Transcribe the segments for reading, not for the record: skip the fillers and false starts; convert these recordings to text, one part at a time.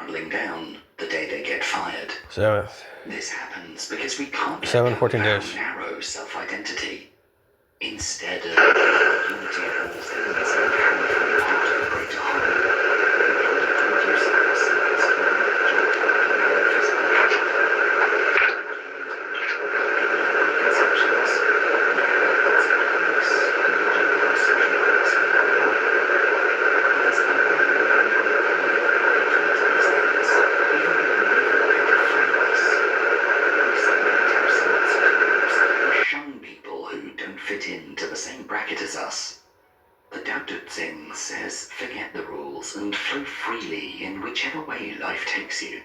crumbling down the day they get fired. 7th. This happens because we can't let 7, go 14 of our days. narrow self-identity. Instead of the unity of all things and powerful part of a greater whole, we end up reducing ourselves to a mere physical body. Preconceptions, we have methods in place, religion and social groups in our life. But there's only one way to these things, even when we never get to find us. We separate ourselves from groups, we shun people who don't fit into the same bracket as us. The Tao Te Ching says, forget the rules and flow freely in whichever way life takes you.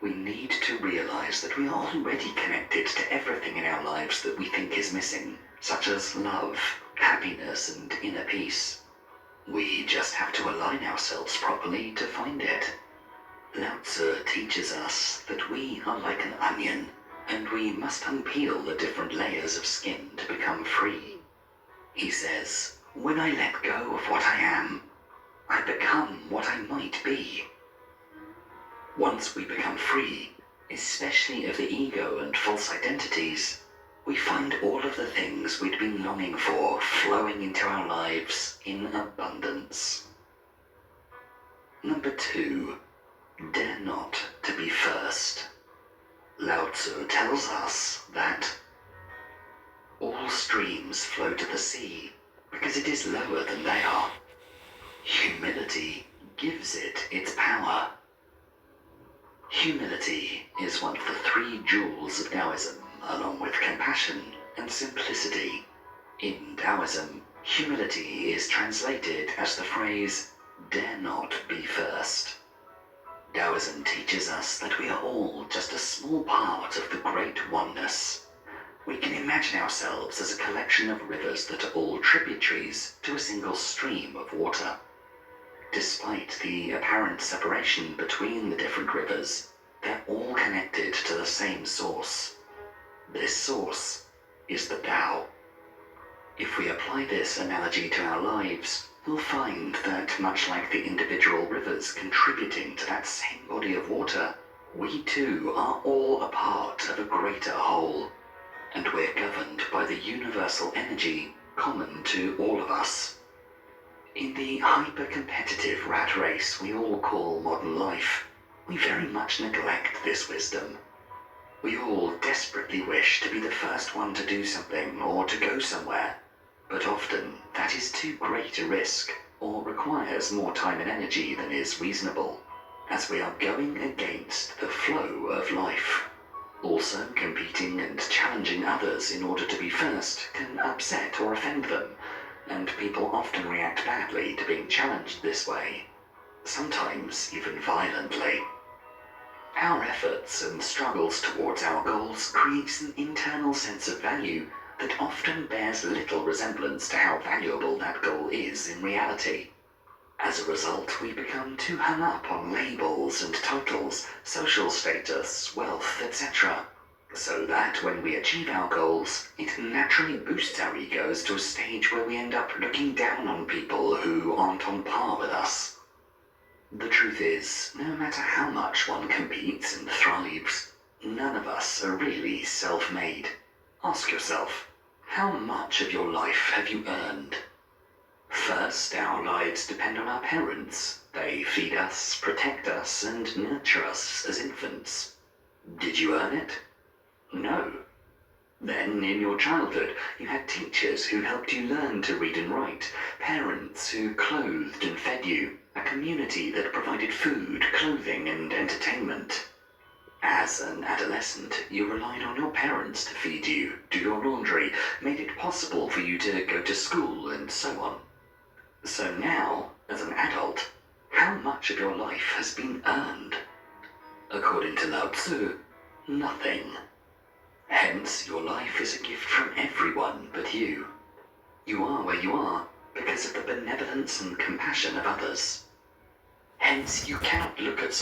We need to realize that we are already connected to everything in our lives that we think is missing, such as love, happiness, and inner peace. We just have to align ourselves properly to find it. Lao Tzu teaches us that we are like an onion, and we must unpeel the different layers of skin to become free. He says, when I let go of what I am, I become what I might be. Once we become free, especially of the ego and false identities, we find all of the things we'd been longing for flowing into our lives in abundance. Number 2, dare not to be first. Lao Tzu tells us that all streams flow to the sea because it is lower than they are. Humility gives it its power. Humility is one of the 3 jewels of Taoism, along with compassion and simplicity. In Taoism, humility is translated as the phrase, dare not be first. Taoism teaches us that we are all just a small part of the great oneness. We can imagine ourselves as a collection of rivers that are all tributaries to a single stream of water. Despite the apparent separation between the different rivers, they're all connected to the same source. This source is the Tao. If we apply this analogy to our lives, we'll find that much like the individual rivers contributing to that same body of water, we too are all a part of a greater whole, and we're governed by the universal energy common to all of us. In the hyper-competitive rat race we all call modern life, we very much neglect this wisdom. We all desperately wish to be the first one to do something or to go somewhere, but often that is too great a risk or requires more time and energy than is reasonable, as we are going against the flow of life. Also, competing and challenging others in order to be first can upset or offend them, and people often react badly to being challenged this way, sometimes even violently. Our efforts and struggles towards our goals creates an internal sense of value that often bears little resemblance to how valuable that goal is in reality. As a result, we become too hung up on labels and titles, social status, wealth, etc., so that when we achieve our goals, it naturally boosts our egos to a stage where we end up looking down on people who aren't on par with us. The truth is, no matter how much one competes and thrives, none of us are really self-made. Ask yourself, how much of your life have you earned? First, our lives depend on our parents. They feed us, protect us, and nurture us as infants. Did you earn it? No. Then, in your childhood, you had teachers who helped you learn to read and write, parents who clothed and fed you, a community that provided food, clothing, and entertainment. As an adolescent, you relied on your parents to feed you, do your laundry, made it possible for you to go to school, and so on. So now, as an adult, how much of your life has been earned? According to Lao Tzu, nothing. Hence, your life is a gift from everyone but you. You are where you are because of the benevolence and compassion of others. Hence, you cannot look at someone